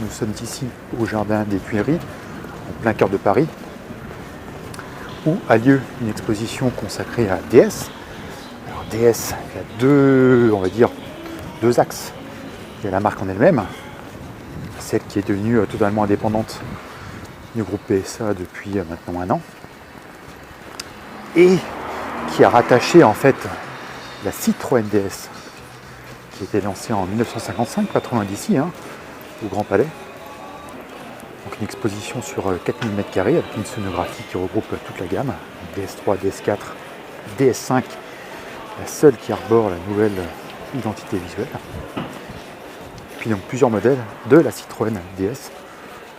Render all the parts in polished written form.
Nous sommes ici au Jardin des Tuileries, en plein cœur de Paris, où a lieu une exposition consacrée à DS. Alors DS, il y a deux axes. Il y a la marque en elle-même, celle qui est devenue totalement indépendante du groupe PSA depuis maintenant 1 an, et qui a rattaché en fait la Citroën DS, qui a été lancée en 1955, pas trop loin d'ici, au Grand Palais. Donc une exposition sur 4000 m² avec une scénographie qui regroupe toute la gamme, DS3, DS4, DS5, la seule qui arbore la nouvelle identité visuelle. Puis donc plusieurs modèles de la Citroën DS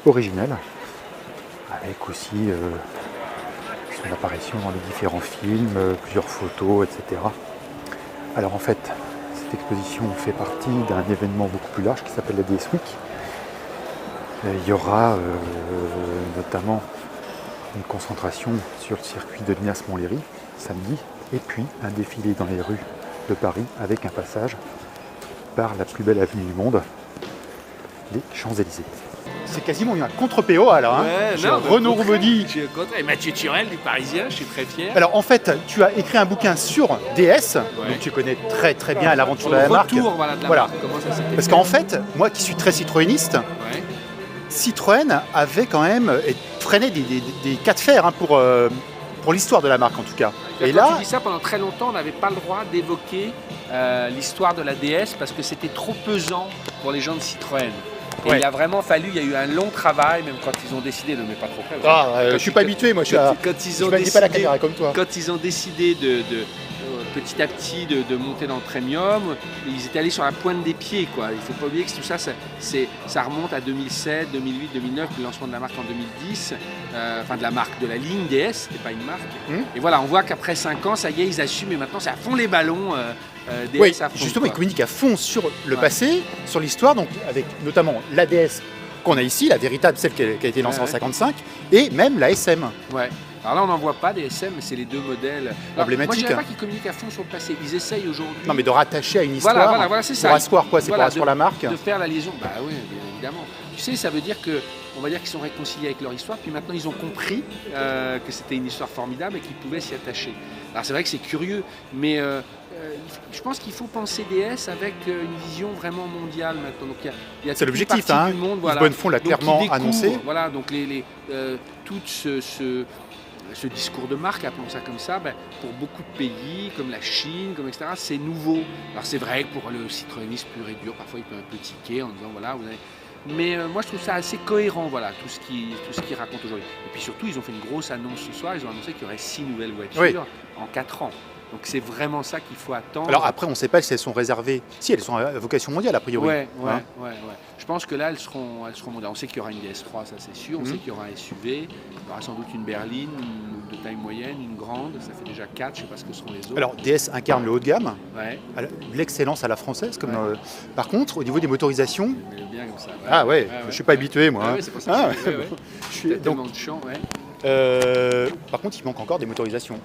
originelle, avec aussi son apparition dans les différents films, plusieurs photos, etc. Alors en fait, cette exposition fait partie d'un événement beaucoup plus large qui s'appelle la DS Week. Il y aura notamment une concentration sur le circuit de Linas Montlhéry samedi, et puis un défilé dans les rues de Paris avec un passage par la plus belle avenue du monde, les Champs-Élysées. C'est quasiment un contre-PO alors. Renaud Roubaudy. Et Mathieu Turel du Parisien, je suis très fier. Alors en fait, tu as écrit un bouquin sur DS, donc tu connais très très bien l'aventure de la marque. Voilà, de la marque, comment ça s'était Parce fait. qu'en fait, moi qui suis très citroëniste, Citroën avait quand même freiné des cas de fer pour l'histoire de la marque en tout cas. Et là, tu dis ça, pendant très longtemps, on n'avait pas le droit d'évoquer l'histoire de la DS parce que c'était trop pesant pour les gens de Citroën. Et il a vraiment fallu, il y a eu un long travail, même quand ils ont décidé, ne mets pas trop près. Je suis pas habitué, moi je ne pas la caméra comme toi. Quand ils ont décidé petit à petit de monter dans le premium, ils étaient allés sur la pointe des pieds, quoi. Il ne faut pas oublier que tout ça, ça remonte à 2007, 2008, 2009, le lancement de la marque en 2010, enfin de la marque, de la ligne DS, c'était pas une marque. Et voilà, on voit qu'après 5 ans, ça y est, ils assument, et maintenant c'est à fond les ballons. DS à fond, justement, ils communiquent à fond sur le passé, sur l'histoire, donc avec notamment la DS qu'on a ici, la véritable, celle qui a été lancée en 55, et même la SM. Alors là, on n'en voit pas des SM, mais c'est les deux modèles emblématiques. Moi, je dirais pas qu'ils communiquent à fond sur le passé. Ils essayent aujourd'hui. Non, mais de rattacher à une histoire. Voilà, c'est ça. Pour asseoir quoi? C'est pour asseoir la marque. De faire la liaison. Bah oui, bien évidemment. Tu sais, ça veut dire on va dire qu'ils sont réconciliés avec leur histoire, puis maintenant ils ont compris que c'était une histoire formidable et qu'ils pouvaient s'y attacher. Alors c'est vrai que c'est curieux, mais je pense qu'il faut penser DS avec une vision vraiment mondiale maintenant. Donc il y a c'est l'objectif, du monde, Bonnefond l'a clairement annoncé. Voilà, donc tout ce discours de marque, appelons ça comme ça, pour beaucoup de pays, comme la Chine, comme etc., c'est nouveau. Alors c'est vrai que pour le citroëniste pur et dur, parfois il peut un peu tiquer en disant voilà, vous avez... Mais moi je trouve ça assez cohérent, voilà, tout ce qu'ils racontent aujourd'hui. Et puis surtout, ils ont fait une grosse annonce ce soir, ils ont annoncé qu'il y aurait 6 nouvelles voitures en 4 ans. Donc c'est vraiment ça qu'il faut attendre. Alors après, on ne sait pas si elles sont réservées. Si, elles sont à vocation mondiale a priori. Ouais. Je pense que là, elles seront mondiales. On sait qu'il y aura une DS3, ça c'est sûr. On sait qu'il y aura un SUV. Il y aura sans doute une berline, de taille moyenne, une grande. Ça fait déjà 4, je ne sais pas ce que seront les autres. Alors DS incarne le haut de gamme, l'excellence à la française. Par contre, au niveau des motorisations... bien comme ça. Je ne suis pas habitué moi. C'est pour ça que je suis tellement de champ. Par contre, il manque encore des motorisations.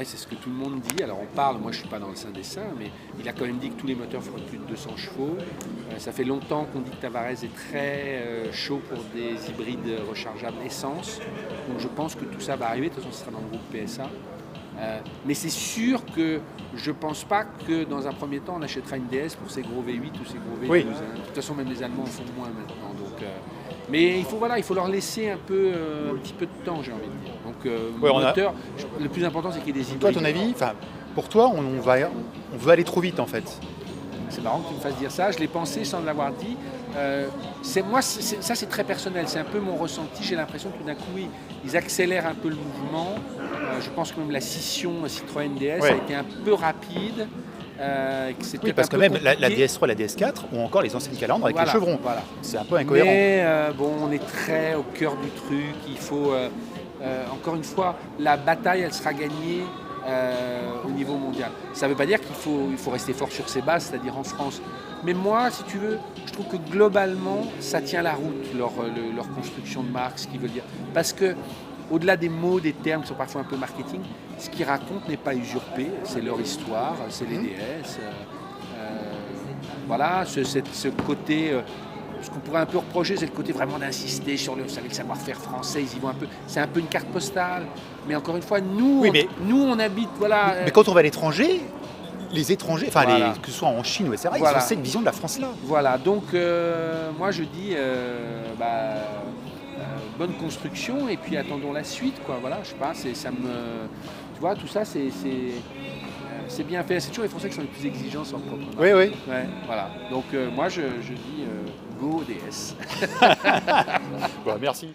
C'est ce que tout le monde dit. Alors on parle, moi je ne suis pas dans le sein des saints, mais il a quand même dit que tous les moteurs feront plus de 200 chevaux. Ça fait longtemps qu'on dit que Tavares est très chaud pour des hybrides rechargeables essence. Donc je pense que tout ça va arriver. De toute façon, ce sera dans le groupe PSA. Mais c'est sûr que je ne pense pas que dans un premier temps on achètera une DS pour ses gros V8 ou ses gros V12. De toute façon, même les Allemands en font moins maintenant. Donc, mais il faut leur laisser un petit peu de temps, j'ai envie de dire. Donc moteur, le plus important c'est qu'il y ait des hybrides. Toi, à ton avis, pour toi, on veut aller trop vite en fait. C'est marrant que tu me fasses dire ça, je l'ai pensé sans l'avoir dit. Ça c'est très personnel, c'est un peu mon ressenti. J'ai l'impression que tout d'un coup ils accélèrent un peu le mouvement. Je pense que même la scission Citroën DS a été un peu rapide. Parce que même la DS3 et la DS4 ont encore les anciennes calandres avec les chevrons. C'est un peu incohérent. Mais on est très au cœur du truc. Il faut, encore une fois, la bataille, elle sera gagnée au niveau mondial. Ça ne veut pas dire qu'il faut rester fort sur ses bases, c'est-à-dire en France. Mais moi, si tu veux, je trouve que globalement, ça tient la route, leur construction de marque, ce qu'ils veulent dire. Parce que au-delà des mots, des termes qui sont parfois un peu marketing, ce qu'ils racontent n'est pas usurpé, c'est leur histoire, c'est les DS. Voilà, ce côté ce qu'on pourrait un peu reprocher, c'est le côté vraiment d'insister sur le savoir-faire français. Ils y vont un peu. C'est un peu une carte postale. Mais encore une fois, nous, Oui, mais- nous on habite, voilà. Mais quand on va à l'étranger, les étrangers, enfin Voilà. que ce soit en Chine ou etc., Voilà. ils ont cette vision de la France là. Voilà, donc moi je dis bonne construction et puis attendons la suite, quoi. Voilà, je sais pas, tu vois, tout ça c'est bien fait. C'est toujours les Français qui sont les plus exigeants sur leur propre marque. Oui, oui. Ouais, voilà. Donc moi je dis go ODS. Bon, merci.